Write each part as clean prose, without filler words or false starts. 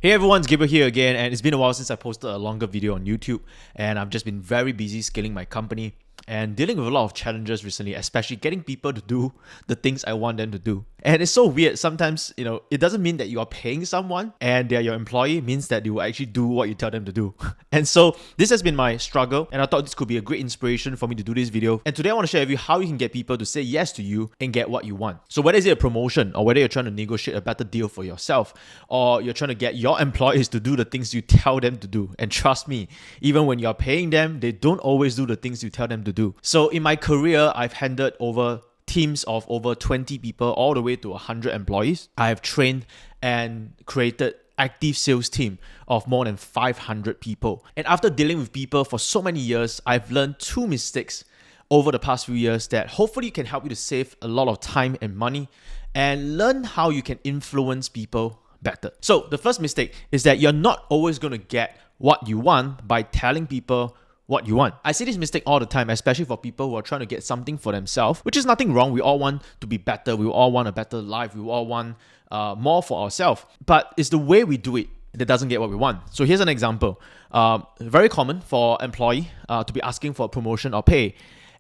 Hey everyone, it's Gabriel here again, and it's been a while since I posted a longer video on YouTube, and I've just been very busy scaling my company and dealing with a lot of challenges recently, especially getting people to do the things I want them to do. And it's so weird. Sometimes, it doesn't mean that you are paying someone and they're your employee. It means that they will actually do what you tell them to do. And so this has been my struggle, and I thought this could be a great inspiration for me to do this video. And today I want to share with you how you can get people to say yes to you and get what you want. So whether it's a promotion or whether you're trying to negotiate a better deal for yourself, or you're trying to get your employees to do the things you tell them to do. And trust me, even when you're paying them, they don't always do the things you tell them to do. So in my career, I've handled over teams of over 20 people all the way to 100 employees. I have trained and created active sales team of more than 500 people. And after dealing with people for so many years, I've learned 2 mistakes over the past few years that hopefully can help you to save a lot of time and money and learn how you can influence people better. So the first mistake is that you're not always going to get what you want by telling people what you want. I see this mistake all the time, especially for people who are trying to get something for themselves, which is nothing wrong. We all want to be better. We all want a better life. We all want more for ourselves. But it's the way we do it that doesn't get what we want. So here's an example. Very common for employee to be asking for a promotion or pay.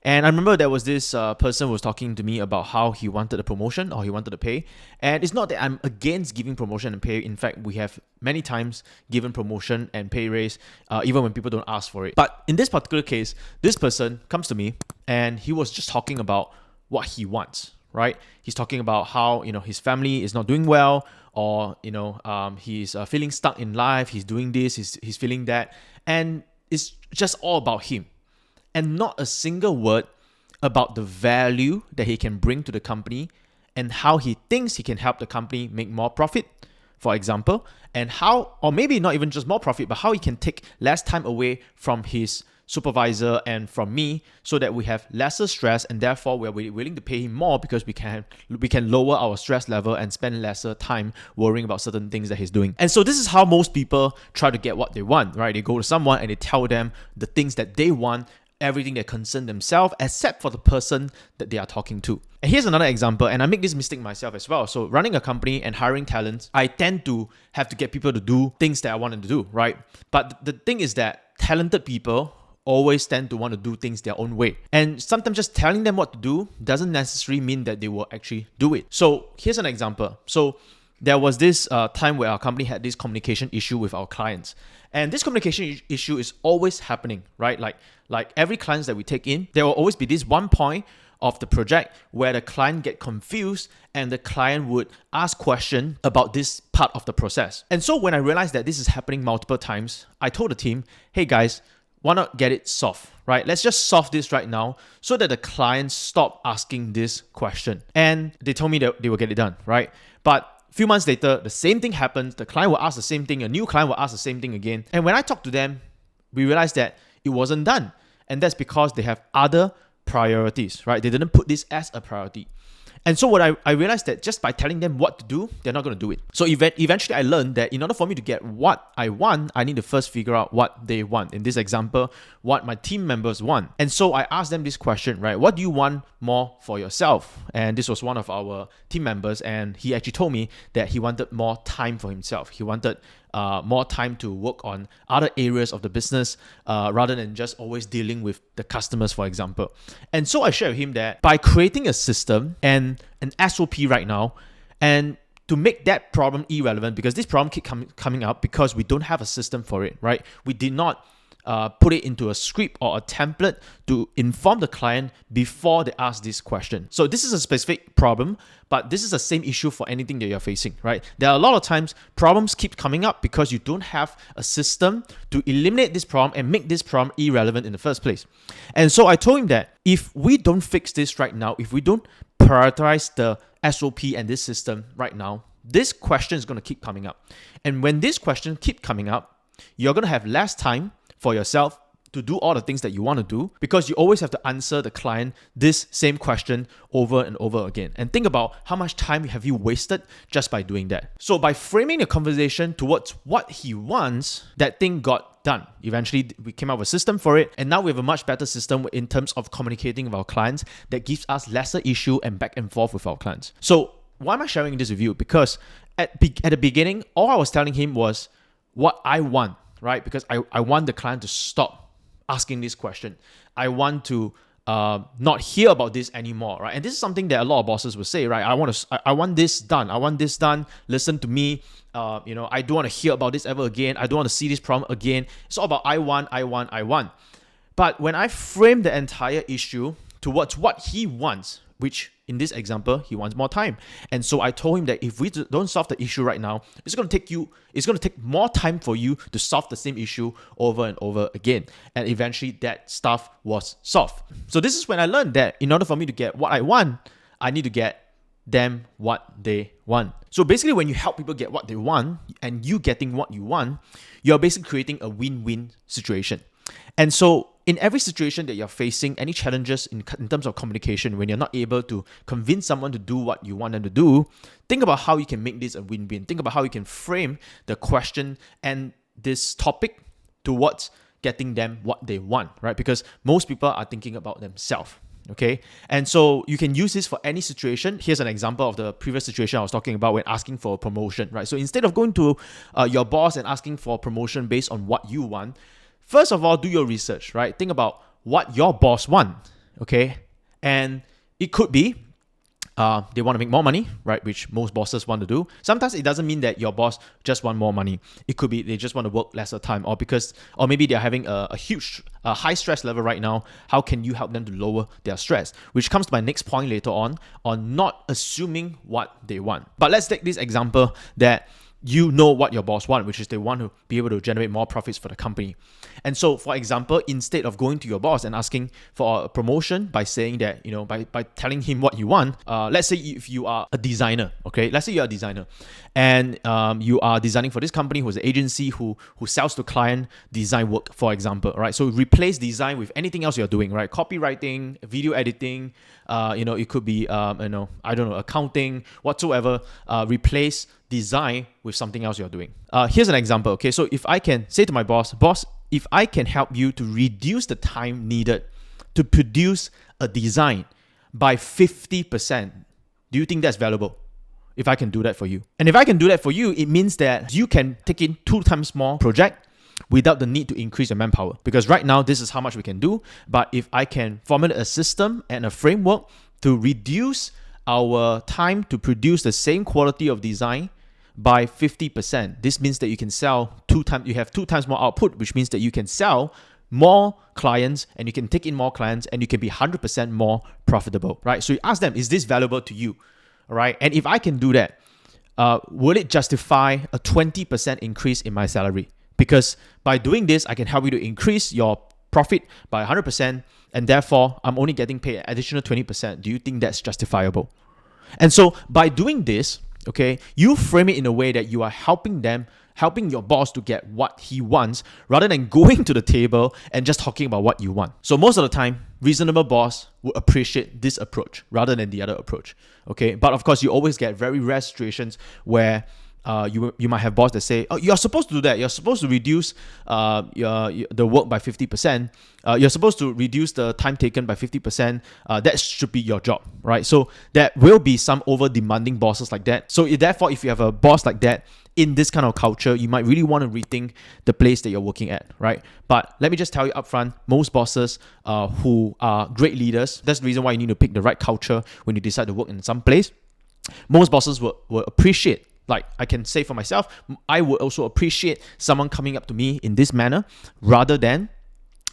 And I remember there was this person who was talking to me about how he wanted a promotion or he wanted a pay. And it's not that I'm against giving promotion and pay. In fact, we have many times given promotion and pay raise, even when people don't ask for it. But in this particular case, this person comes to me and he was just talking about what he wants, right? He's talking about how, his family is not doing well, or, he's feeling stuck in life. He's doing this, he's feeling that. And it's just all about him. And not a single word about the value that he can bring to the company and how he thinks he can help the company make more profit, for example, and how, or maybe not even just more profit, but how he can take less time away from his supervisor and from me so that we have lesser stress, and therefore we're willing to pay him more because we can lower our stress level and spend lesser time worrying about certain things that he's doing. And so this is how most people try to get what they want, right? They go to someone and they tell them the things that they want, everything that concern themselves, except for the person that they are talking to. And here's another example, and I make this mistake myself as well. So running a company and hiring talents, I tend to have to get people to do things that I want them to do, right? But the thing is that talented people always tend to want to do things their own way. And sometimes just telling them what to do doesn't necessarily mean that they will actually do it. So here's an example. So there was this time where our company had this communication issue with our clients. And this communication issue is always happening, right? Like every client that we take in, there will always be this one point of the project where the client get confused and the client would ask questions about this part of the process. And so when I realized that this is happening multiple times, I told the team, hey guys, why not get it solved, right? Let's just solve this right now so that the clients stop asking this question. And they told me that they will get it done, right? But a few months later, the same thing happens. The client will ask the same thing. A new client will ask the same thing again. And when I talked to them, we realized that it wasn't done. And that's because they have other priorities, right? They didn't put this as a priority. And so what I realized that just by telling them what to do, they're not going to do it. So eventually I learned that in order for me to get what I want, I need to first figure out what they want. In this example, what my team members want. And so I asked them this question, right? What do you want more for yourself? And this was one of our team members, and he actually told me that he wanted more time for himself. He wanted more time to work on other areas of the business rather than just always dealing with the customers, for example. And so I shared with him that by creating a system and an SOP right now, and to make that problem irrelevant, because this problem keep coming up because we don't have a system for it, right? We did not put it into a script or a template to inform the client before they ask this question. So this is a specific problem, but this is the same issue for anything that you're facing, right? There are a lot of times problems keep coming up because you don't have a system to eliminate this problem and make this problem irrelevant in the first place. And so I told him that if we don't fix this right now, if we don't prioritize the SOP and this system right now, this question is going to keep coming up. And when this question keep coming up, you're going to have less time for yourself to do all the things that you want to do, because you always have to answer the client this same question over and over again. And think about how much time have you wasted just by doing that. So by framing the conversation towards what he wants, that thing got done. Eventually, we came up with a system for it, and now we have a much better system in terms of communicating with our clients that gives us lesser issue and back and forth with our clients. So why am I sharing this with you? Because at the beginning, all I was telling him was what I want, right? Because I want the client to stop asking this question. I want to not hear about this anymore, right? And this is something that a lot of bosses will say, right? I want this done. I want this done. Listen to me. I don't want to hear about this ever again. I don't want to see this problem again. It's all about I want. But when I frame the entire issue towards what he wants, which in this example, he wants more time. And so I told him that if we don't solve the issue right now, it's going to take more time for you to solve the same issue over and over again. And eventually that stuff was solved. So this is when I learned that in order for me to get what I want, I need to get them what they want. So basically, when you help people get what they want and you getting what you want, you're basically creating a win-win situation. And so in every situation that you're facing, any challenges in terms of communication, when you're not able to convince someone to do what you want them to do, think about how you can make this a win-win. Think about how you can frame the question and this topic towards getting them what they want, right? Because most people are thinking about themselves, okay? And so you can use this for any situation. Here's an example of the previous situation I was talking about when asking for a promotion, right? So instead of going to your boss and asking for a promotion based on what you want, first of all, do your research, right? Think about what your boss wants, okay? And it could be they want to make more money, right? Which most bosses want to do. Sometimes it doesn't mean that your boss just want more money. It could be they just want to work lesser time, or maybe they're having a huge, high stress level right now. How can you help them to lower their stress? Which comes to my next point later on not assuming what they want. But let's take this example that you know what your boss wants, which is they want to be able to generate more profits for the company. And so, for example, instead of going to your boss and asking for a promotion by saying that, by telling him what you want, let's say if you are a designer, okay? Let's say you're a designer and you are designing for this company who's an agency who sells to client design work, for example, right? So replace design with anything else you're doing, right? Copywriting, video editing, it could be, accounting, whatsoever. Replace design with something else you're doing. Here's an example, okay? So if I can say to my boss, if I can help you to reduce the time needed to produce a design by 50%, do you think that's valuable? If I can do that for you. And if I can do that for you, it means that you can take in 2 times more project without the need to increase your manpower. Because right now, this is how much we can do. But if I can formulate a system and a framework to reduce our time to produce the same quality of design by 50%, this means that you can sell 2 times, you have 2 times more output, which means that you can sell more clients and you can take in more clients and you can be 100% more profitable, right? So you ask them, is this valuable to you? All right. And if I can do that, will it justify a 20% increase in my salary? Because by doing this, I can help you to increase your profit by 100%, and therefore I'm only getting paid an additional 20%. Do you think that's justifiable? And so by doing this, okay, you frame it in a way that you are helping your boss to get what he wants rather than going to the table and just talking about what you want. So most of the time, reasonable boss will appreciate this approach rather than the other approach, okay? But of course, you always get very rare situations where you might have boss that say, oh, you're supposed to do that. You're supposed to reduce the work by 50%. You're supposed to reduce the time taken by 50%. That should be your job, right? So there will be some over-demanding bosses like that. So therefore, if you have a boss like that in this kind of culture, you might really want to rethink the place that you're working at, right? But let me just tell you upfront, most bosses who are great leaders, that's the reason why you need to pick the right culture when you decide to work in some place. Most bosses will appreciate, like I can say for myself, I would also appreciate someone coming up to me in this manner rather than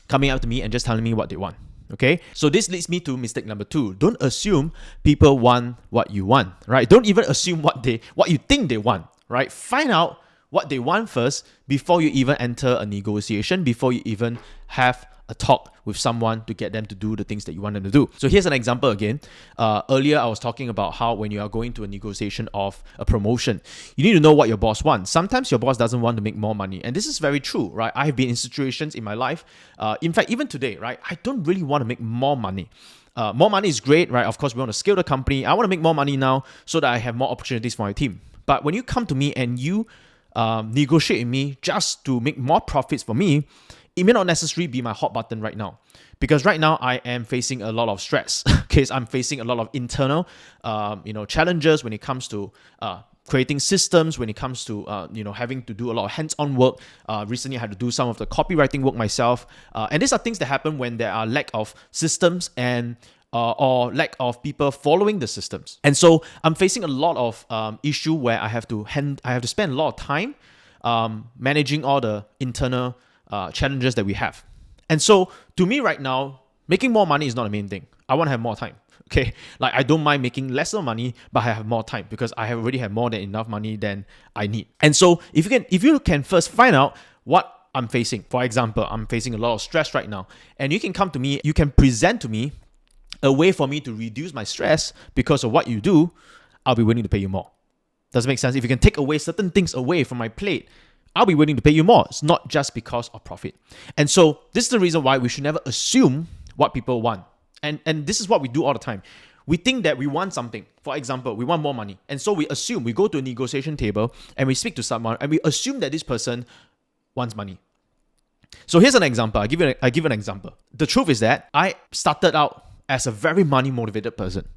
coming up to me and just telling me what they want. Okay, so this leads me to mistake number 2. Don't assume people want what you want, right? Don't even assume what you think they want, right? Find out what they want first before you even enter a negotiation, before you even have a talk with someone to get them to do the things that you want them to do. So here's an example again. Earlier, I was talking about how when you are going to a negotiation of a promotion, you need to know what your boss wants. Sometimes your boss doesn't want to make more money. And this is very true, right? I have been in situations in my life. In fact, even today, right? I don't really want to make more money. More money is great, right? Of course, we want to scale the company. I want to make more money now so that I have more opportunities for my team. But when you come to me and you negotiate with me just to make more profits for me, it may not necessarily be my hot button right now, because right now I am facing a lot of stress. Okay, I'm facing a lot of internal, challenges when it comes to creating systems, when it comes to having to do a lot of hands-on work. Recently, I had to do some of the copywriting work myself, and these are things that happen when there are lack of systems and or lack of people following the systems. And so I'm facing a lot of issue where I have to spend a lot of time managing all the internal challenges that we have. And so to me right now, making more money is not the main thing. I want to have more time. Okay, like I don't mind making lesser money, but I have more time because I already have more than enough money than I need. And so if you can first find out what I'm facing. For example, I'm facing a lot of stress right now, and you can come to me, you can present to me a way for me to reduce my stress because of what you do. I'll be willing to pay you more. Does it make sense? If you can take away certain things away from my plate, I'll be willing to pay you more. It's not just because of profit. And so this is the reason why we should never assume what people want. And this is what we do all the time. We think that we want something. For example, we want more money. And so we assume, we go to a negotiation table and we speak to someone and we assume that this person wants money. So here's an example. I give an example. The truth is that I started out as a very money motivated person.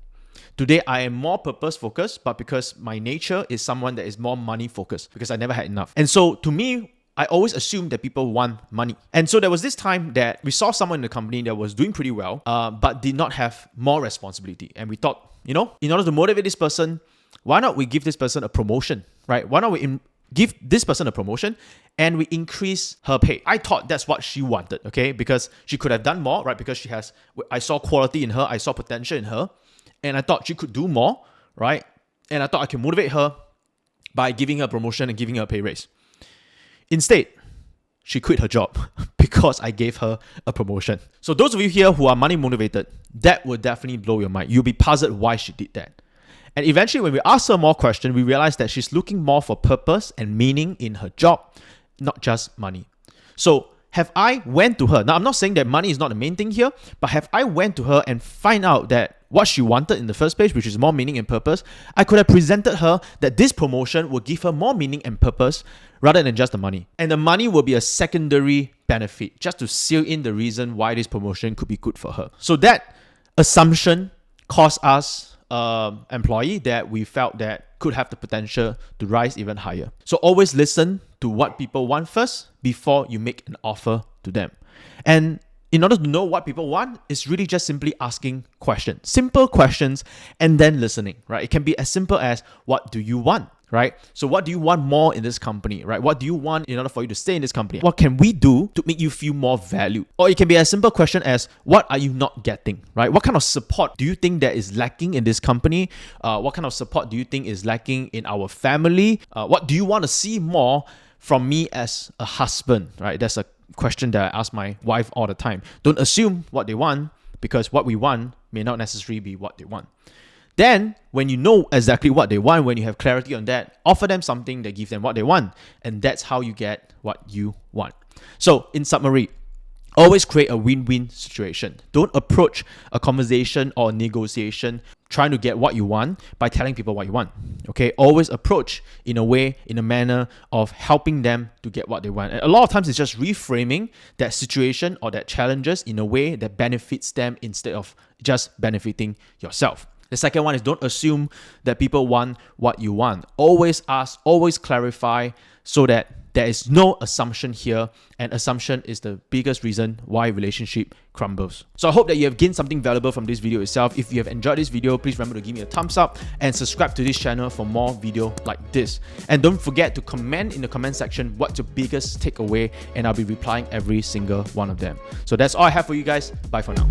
Today, I am more purpose focused, but because my nature is someone that is more money focused because I never had enough. And so to me, I always assumed that people want money. And so there was this time that we saw someone in the company that was doing pretty well, but did not have more responsibility. And we thought, in order to motivate this person, why not we give this person a promotion, right? Why not we give this person a promotion and we increase her pay? I thought that's what she wanted, okay? Because she could have done more, right? Because I saw quality in her, I saw potential in her, and I thought she could do more, right? And I thought I can motivate her by giving her a promotion and giving her a pay raise. Instead, she quit her job because I gave her a promotion. So those of you here who are money motivated, that will definitely blow your mind. You'll be puzzled why she did that. And eventually when we ask her more questions, we realize that she's looking more for purpose and meaning in her job, not just money. So have I went to her? Now, I'm not saying that money is not the main thing here, but have I went to her and find out that what she wanted in the first place, which is more meaning and purpose, I could have presented her that this promotion will give her more meaning and purpose rather than just the money. And the money will be a secondary benefit just to seal in the reason why this promotion could be good for her. So that assumption cost us employee that we felt that could have the potential to rise even higher. So always listen to what people want first before you make an offer to them. And in order to know what people want, it's really just simply asking questions, simple questions, and then listening, right? It can be as simple as, what do you want, right? So what do you want more in this company, right? What do you want in order for you to stay in this company? What can we do to make you feel more valued? Or it can be as simple question as, what are you not getting, right? What kind of support do you think that is lacking in this company? What kind of support do you think is lacking in our family? What do you want to see more from me as a husband, right? That's a question that I ask my wife all the time. Don't assume what they want, because what we want may not necessarily be what they want. Then, when you know exactly what they want, when you have clarity on that, offer them something that gives them what they want. And that's how you get what you want. So, in summary, always create a win-win situation. Don't approach a conversation or a negotiation trying to get what you want by telling people what you want. Okay, always approach in a manner of helping them to get what they want. And a lot of times it's just reframing that situation or that challenges in a way that benefits them instead of just benefiting yourself. The second one is, don't assume that people want what you want. Always ask, always clarify, so that there is no assumption here, and assumption is the biggest reason why relationship crumbles. So I hope that you have gained something valuable from this video itself. If you have enjoyed this video, please remember to give me a thumbs up and subscribe to this channel for more video like this. And don't forget to comment in the comment section what's your biggest takeaway, and I'll be replying every single one of them. So that's all I have for you guys. Bye for now.